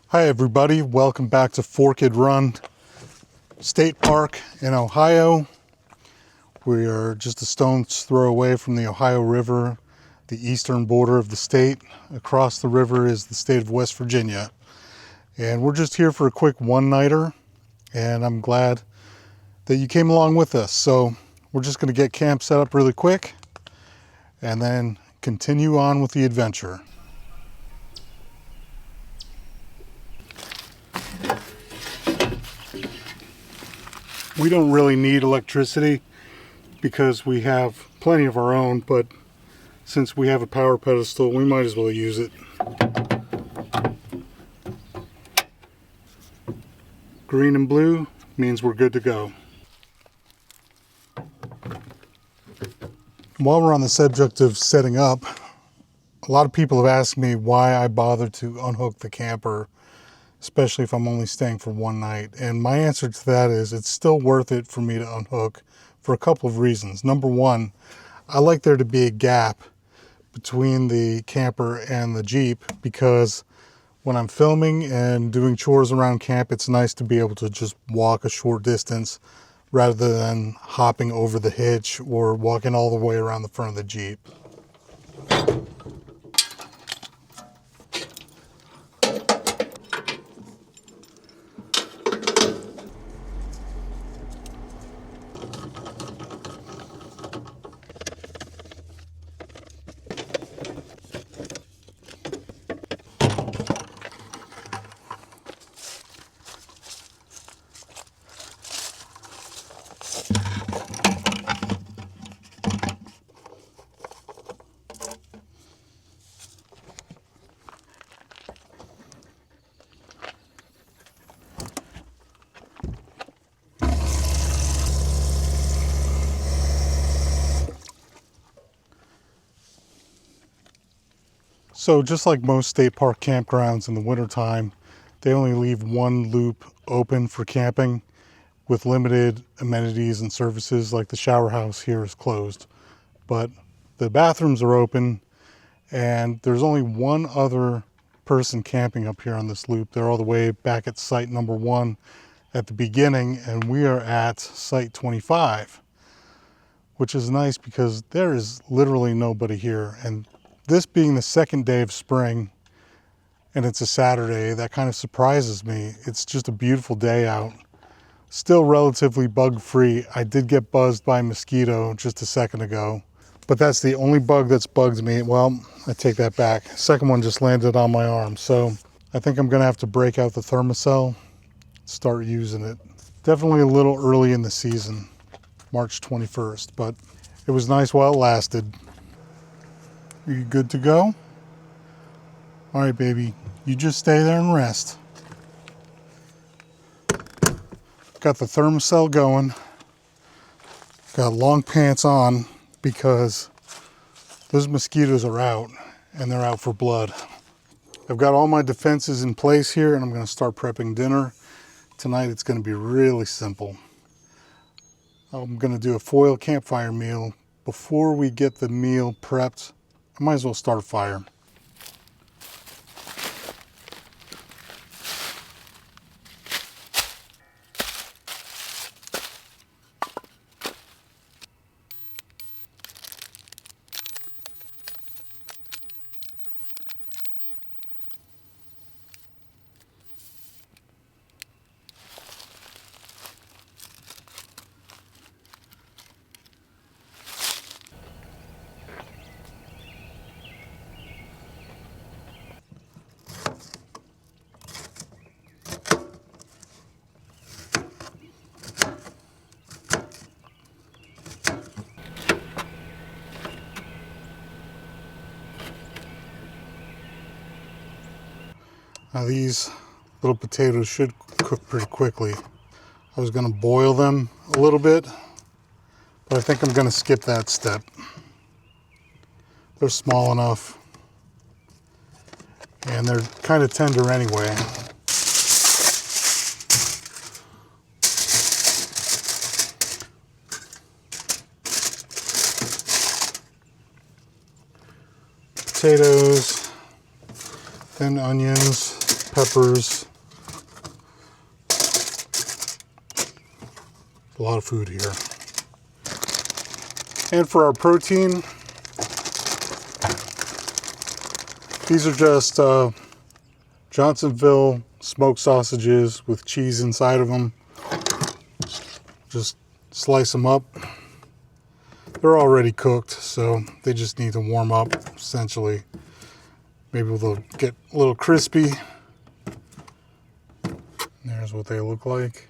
Hi everybody, welcome back to Forked Run State Park in Ohio. We are just a stone's throw away from the Ohio River, the eastern border of the state. Across the river is the state of West Virginia. And we're just here for a quick one-nighter, and I'm glad that you came along with us. So we're just going to get camp set up really quick and then continue on with the adventure. We don't really need electricity because we have plenty of our own, but since we have a power pedestal, we might as well use it. Green and blue means we're good to go. While we're on the subject of setting up, a lot of people have asked me why I bother to unhook the camper, especially if I'm only staying for one night. And my answer to that is it's still worth it for me to unhook for a couple of reasons. Number one, I like there to be a gap between the camper and the Jeep because when I'm filming and doing chores around camp, it's nice to be able to just walk a short distance rather than hopping over the hitch or walking all the way around the front of the Jeep. So just like most state park campgrounds in the wintertime, they only leave one loop open for camping with limited amenities and services. Like the shower house here is closed, but the bathrooms are open, and there's only one other person camping up here on this loop. They're all the way back at site number 1 at the beginning, and we are at site 25, which is nice because there is literally nobody here. And this being the second day of spring and it's a Saturday, that kind of surprises me. It's just a beautiful day out. Still relatively bug-free. I did get buzzed by a mosquito just a second ago, but that's the only bug that's bugged me. Well, I take that back. Second one just landed on my arm. So I think I'm gonna have to break out the thermocell, start using it. Definitely a little early in the season, March 21st, but it was nice while it lasted. Are you good to go? All right, baby, you just stay there and rest. Got the thermocell going. Got long pants on because those mosquitoes are out and they're out for blood. I've got all my defenses in place here and I'm gonna start prepping dinner. Tonight it's gonna be really simple. I'm gonna do a foil campfire meal. Before we get the meal prepped, I might as well start a fire. Now these little potatoes should cook pretty quickly. I was gonna boil them a little bit, but I think I'm gonna skip that step. They're small enough and they're kind of tender anyway. potatoes, then onions, peppers. A lot of food here. And for our protein, these are just Johnsonville smoked sausages with cheese inside of them. Just slice them up. They're already cooked, so they just need to warm up, essentially. Maybe they'll get a little crispy. There's what they look like.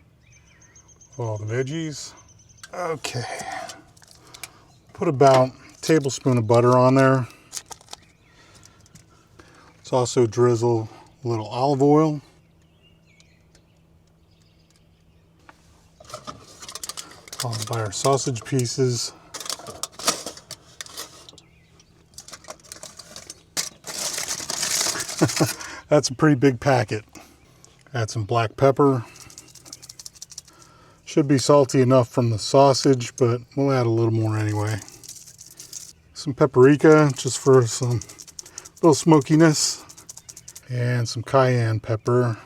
All the veggies. Okay. Put about a tablespoon of butter on there. Let's also drizzle a little olive oil. Followed by our sausage pieces. That's a pretty big packet. Add some black pepper. Should be salty enough from the sausage, but we'll add a little more anyway. Some paprika, just for some little smokiness. And some cayenne pepper.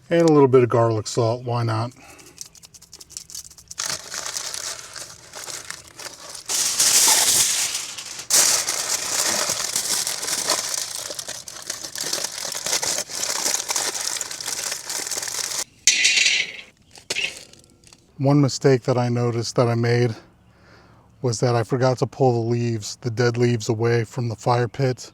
And a little bit of garlic salt, why not? One mistake that I noticed that I made was that I forgot to pull the leaves, the dead leaves, away from the fire pit.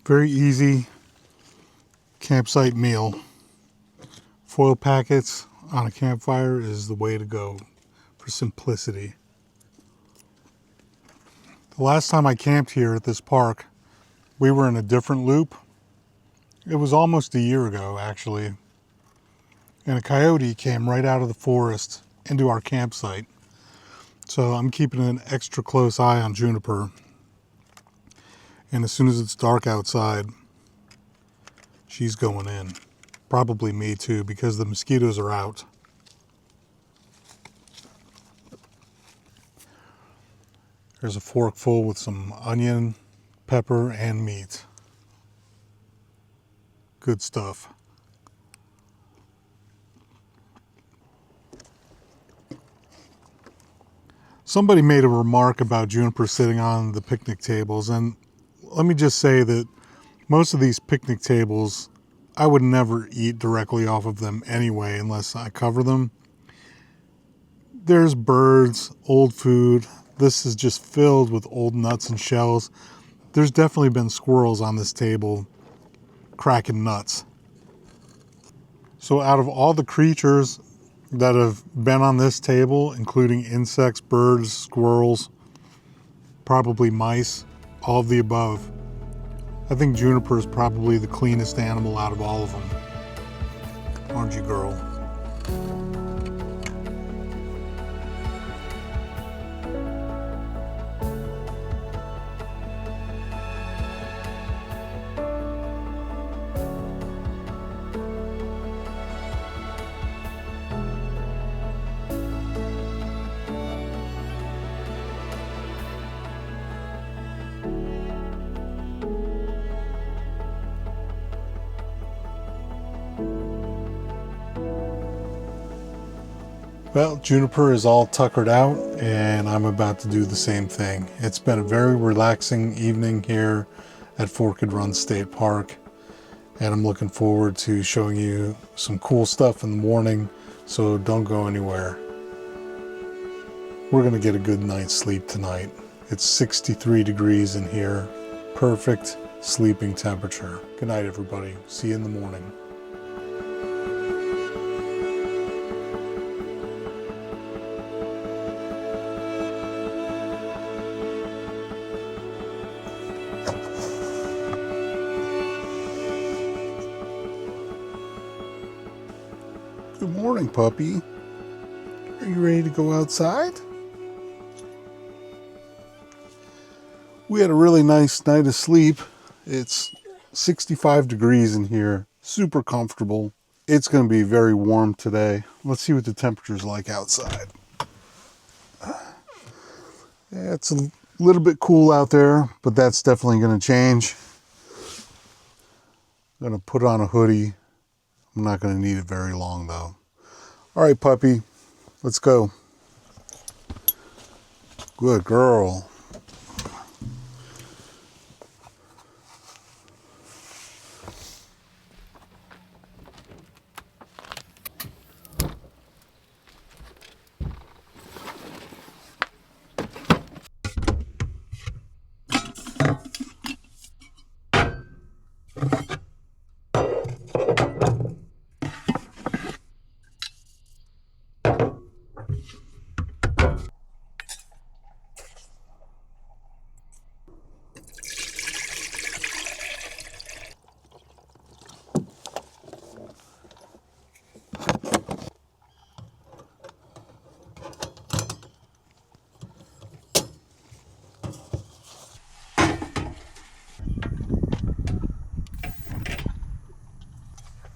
Very easy campsite meal. Foil packets on a campfire is the way to go for simplicity. The last time I camped here at this park, we were in a different loop. It was almost a year ago, actually. And a coyote came right out of the forest into our campsite. So I'm keeping an extra close eye on Juniper. And as soon as it's dark outside, she's going in. Probably me too, because the mosquitoes are out. There's a fork full with some onion, pepper, and meat. Good stuff. Somebody made a remark about Juniper sitting on the picnic tables, and let me just say that most of these picnic tables, I would never eat directly off of them anyway unless I cover them. There's birds, old food. This is just filled with old nuts and shells. There's definitely been squirrels on this table cracking nuts. So out of all the creatures that have been on this table, including insects, birds, squirrels, probably mice, all of the above, I think Juniper is probably the cleanest animal out of all of them. Aren't you, girl? Well, Juniper is all tuckered out, and I'm about to do the same thing. It's been a very relaxing evening here at Forked Run State Park, and I'm looking forward to showing you some cool stuff in the morning, so don't go anywhere. We're going to get a good night's sleep tonight. It's 63 degrees in here. Perfect sleeping temperature. Good night, everybody. See you in the morning. Good morning, puppy. Are you ready to go outside? We had a really nice night of sleep. It's 65 degrees in here, super comfortable. It's going to be very warm today. Let's see what the temperature's like outside. Yeah, it's a little bit cool out there, but that's definitely going to change. I'm going to put on a hoodie. I'm not going to need it very long though. All right, puppy, let's go. Good girl.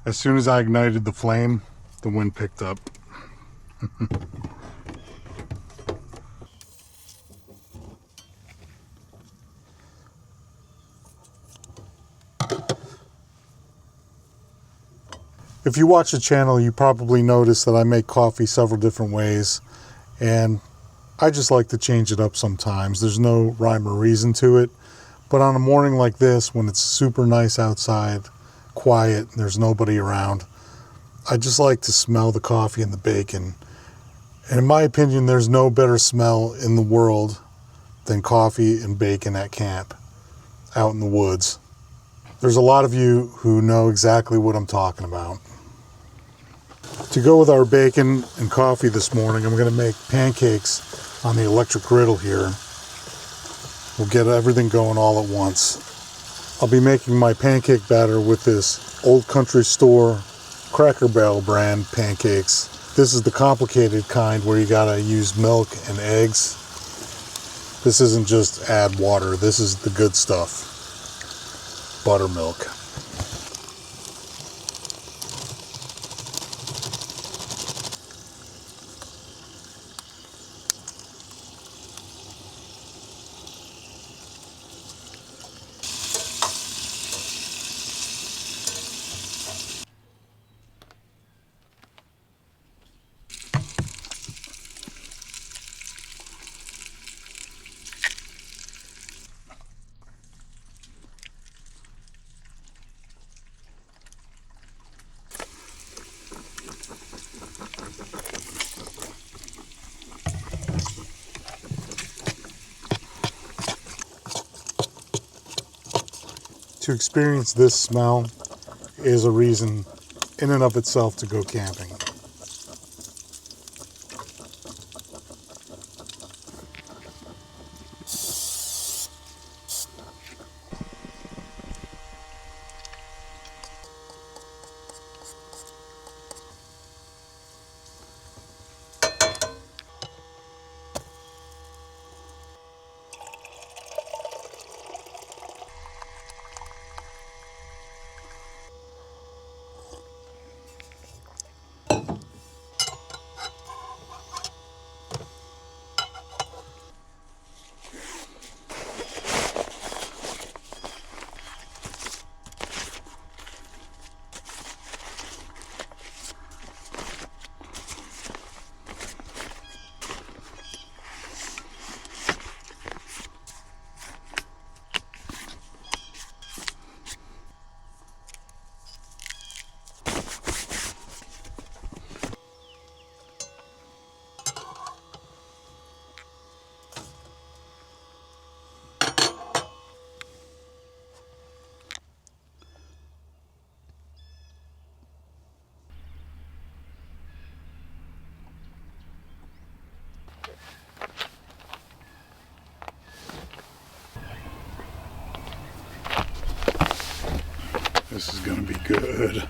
As soon as I ignited the flame, the wind picked up. If you watch the channel, you probably notice that I make coffee several different ways, and I just like to change it up sometimes. There's no rhyme or reason to it, but on a morning like this, when it's super nice outside, quiet, there's nobody around, I just like to smell the coffee and the bacon. And in my opinion, there's no better smell in the world than coffee and bacon at camp, out in the woods. There's a lot of you who know exactly what I'm talking about. To go with our bacon and coffee this morning, I'm going to make pancakes on the electric griddle here. We'll get everything going all at once. I'll be making my pancake batter with this Old Country Store Cracker Barrel brand pancakes. This is the complicated kind where you gotta use milk and eggs. This isn't just add water, this is the good stuff. Buttermilk. To experience this smell is a reason in and of itself to go camping. This is gonna be good.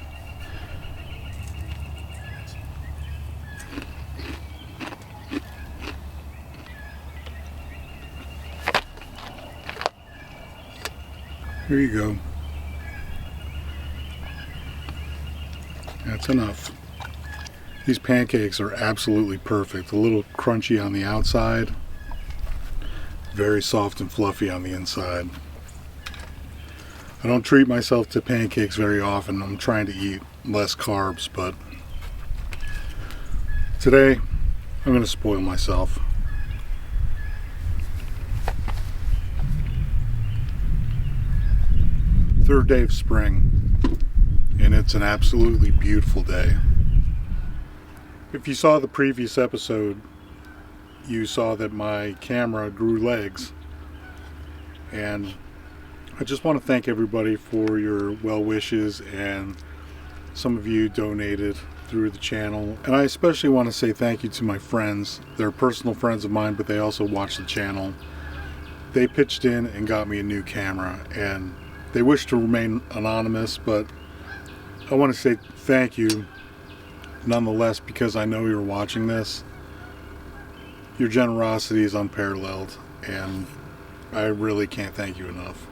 Here you go. That's enough. These pancakes are absolutely perfect. A little crunchy on the outside, very soft and fluffy on the inside. I don't treat myself to pancakes very often. I'm trying to eat less carbs, but today I'm going to spoil myself. Third day of spring, and it's an absolutely beautiful day. If you saw the previous episode, you saw that my camera grew legs, and I just want to thank everybody for your well wishes, and some of you donated through the channel, and I especially want to say thank you to my friends. They're personal friends of mine, but they also watch the channel. They pitched in and got me a new camera, and they wish to remain anonymous, but I want to say thank you nonetheless, because I know you're watching this. Your generosity is unparalleled, and I really can't thank you enough.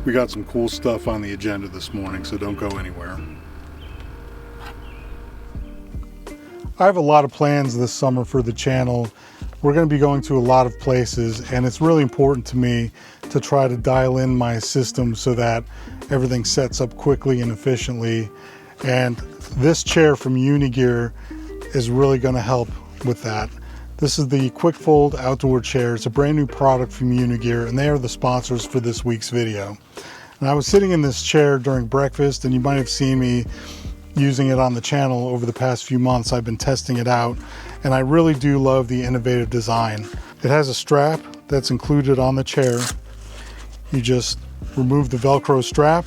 We got some cool stuff on the agenda this morning, so don't go anywhere. I have a lot of plans this summer for the channel. We're going to be going to a lot of places, and it's really important to me to try to dial in my system so that everything sets up quickly and efficiently. And this chair from Unigear is really going to help with that. This is the Quick Fold outdoor chair. It's a brand new product from Unigear, and they are the sponsors for this week's video. And I was sitting in this chair during breakfast, and you might have seen me using it on the channel over the past few months. I've been testing it out, and I really do love the innovative design. It has a strap that's included on the chair. You just remove the Velcro strap,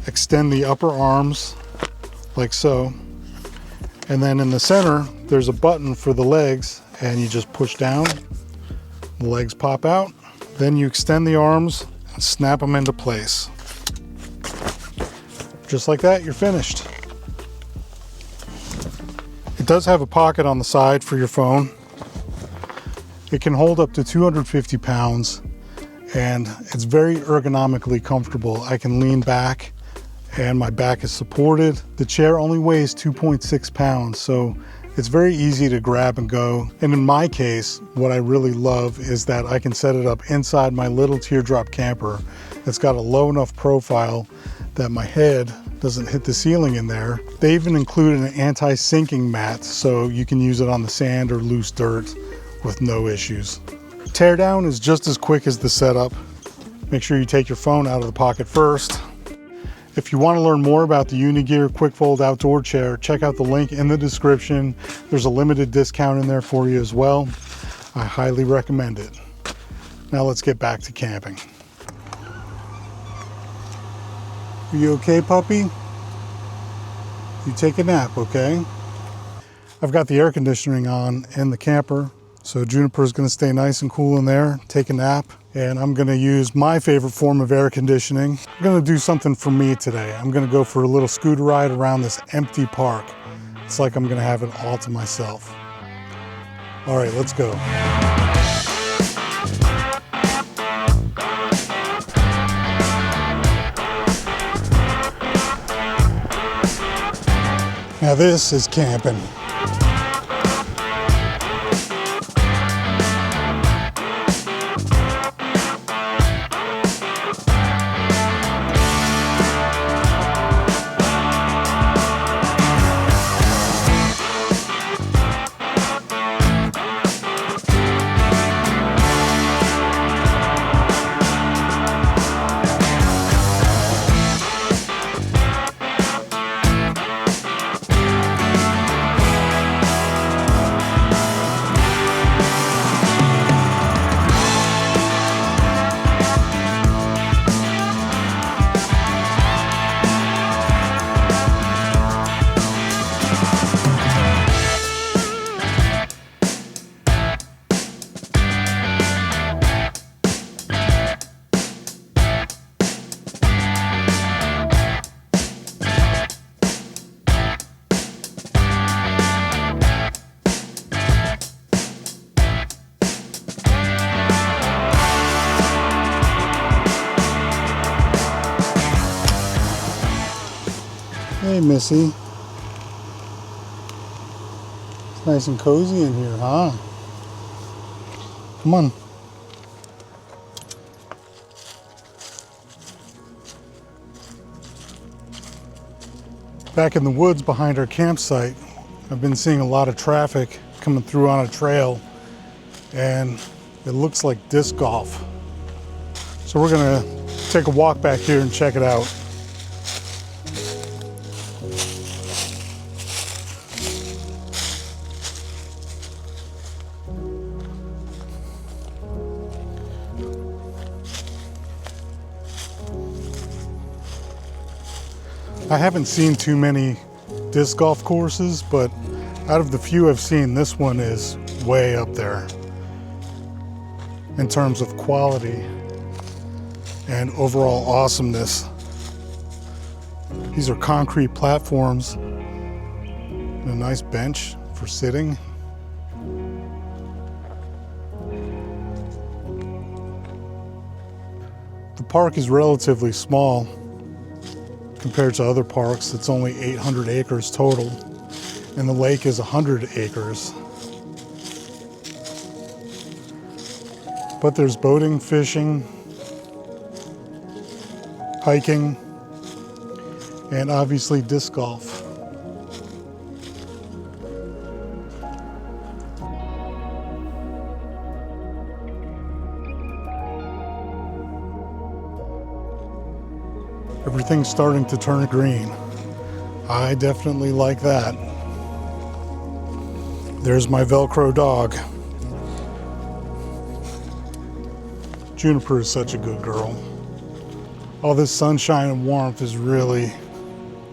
extend the upper arms like so, and then in the center there's a button for the legs, and you just push down, the legs pop out, then you extend the arms and snap them into place. Just like that, you're finished. It does have a pocket on the side for your phone. It can hold up to 250 pounds, and it's very ergonomically comfortable. I can lean back and my back is supported. The chair only weighs 2.6 pounds, so it's very easy to grab and go. And in my case, what I really love is that I can set it up inside my little teardrop camper. It's got a low enough profile that my head doesn't hit the ceiling in there. They even included an anti-sinking mat, so you can use it on the sand or loose dirt with no issues. Teardown is just as quick as the setup. Make sure you take your phone out of the pocket first. If you want to learn more about the Unigear Quick Fold outdoor chair, check out the link in the description. There's a limited discount in there for you as well. I highly recommend it. Now let's get back to camping. Are you okay, puppy? You take a nap, okay? I've got the air conditioning on in the camper, so Juniper is going to stay nice and cool in there, take a nap, and I'm going to use my favorite form of air conditioning. I'm going to do something for me today. I'm going to go for a little scooter ride around this empty park. It's like I'm going to have it all to myself. All right, let's go. Now this is camping. Hey, Missy. It's nice and cozy in here, huh? Come on. Back in the woods behind our campsite, I've been seeing a lot of traffic coming through on a trail, and it looks like disc golf. So we're gonna take a walk back here and check it out. I haven't seen too many disc golf courses, but out of the few I've seen, this one is way up there in terms of quality and overall awesomeness. These are concrete platforms and a nice bench for sitting. The park is relatively small compared to other parks. It's only 800 acres total, and the lake is 100 acres. But there's boating, fishing, hiking, and obviously disc golf. Everything's starting to turn green. I definitely like that. There's my Velcro dog. Juniper is such a good girl. All this sunshine and warmth is really,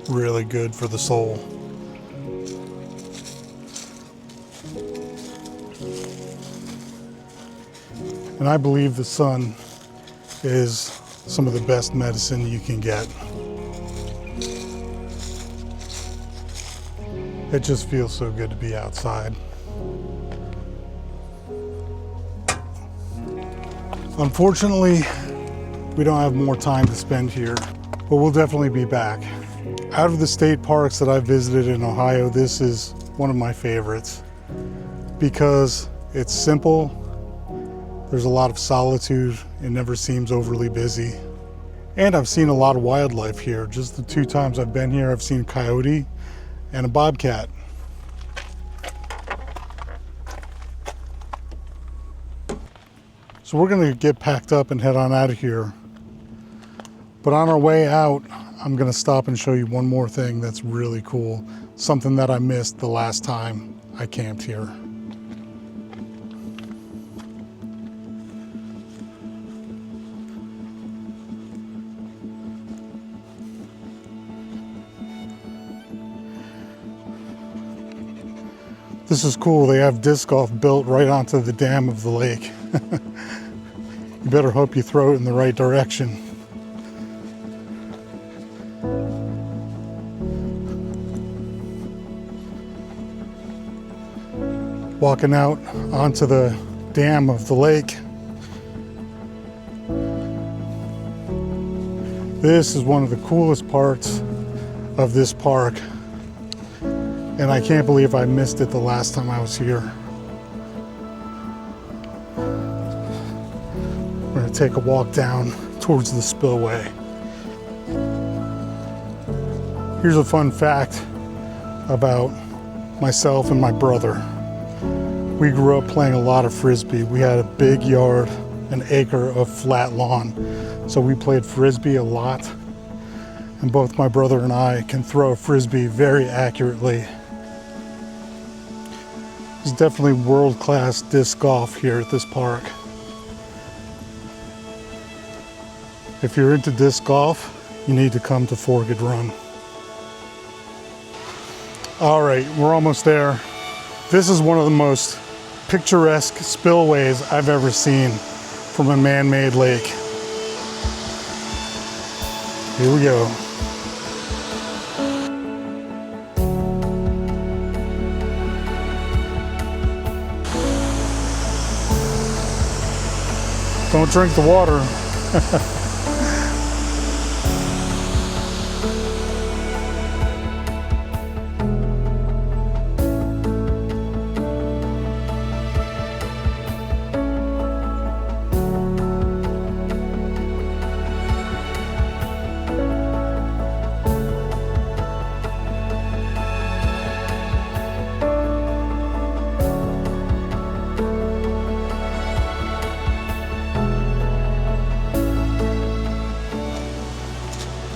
really good for the soul. And I believe the sun is some of the best medicine you can get. It just feels so good to be outside. Unfortunately, we don't have more time to spend here, but we'll definitely be back. Out of the state parks that I've visited in Ohio, this is one of my favorites because it's simple. There's a lot of solitude. It never seems overly busy. And I've seen a lot of wildlife here. Just the 2 times I've been here, I've seen a coyote and a bobcat. So we're gonna get packed up and head on out of here. But on our way out, I'm gonna stop and show you one more thing that's really cool. Something that I missed the last time I camped here. This is cool. They have disc golf built right onto the dam of the lake. You better hope you throw it in the right direction. Walking out onto the dam of the lake. This is one of the coolest parts of this park. And I can't believe I missed it the last time I was here. We're gonna take a walk down towards the spillway. Here's a fun fact about myself and my brother. We grew up playing a lot of Frisbee. We had a big yard, an acre of flat lawn. So we played Frisbee a lot. And both my brother and I can throw a Frisbee very accurately. There's definitely world-class disc golf here at this park. If you're into disc golf, you need to come to Forged Run. All right, we're almost there. This is one of the most picturesque spillways I've ever seen from a man-made lake. Here we go. Don't drink the water.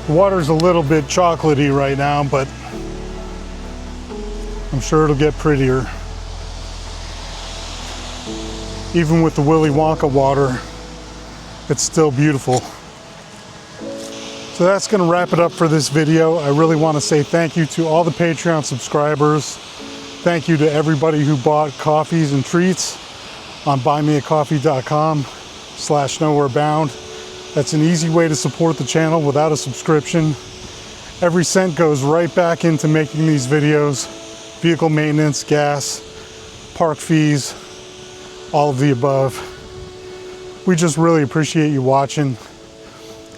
The water's a little bit chocolatey right now, but I'm sure it'll get prettier. Even with the Willy Wonka water, it's still beautiful. So that's going to wrap it up for this video. I really want to say thank you to all the Patreon subscribers. Thank you to everybody who bought coffees and treats on buymeacoffee.com/nowherebound. That's an easy way to support the channel without a subscription. Every cent goes right back into making these videos. Vehicle maintenance, gas, park fees, all of the above. We just really appreciate you watching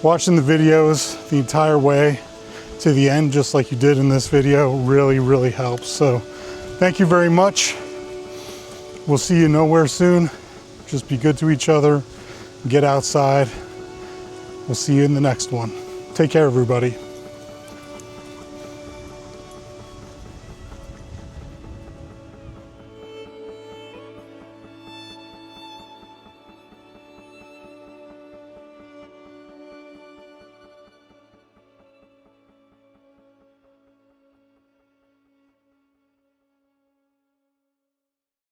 the videos the entire way to the end, just like you did in this video. Really helps. So thank you very much. We'll see you nowhere soon. Just be good to each other, get outside. We'll see you in the next one. Take care, everybody.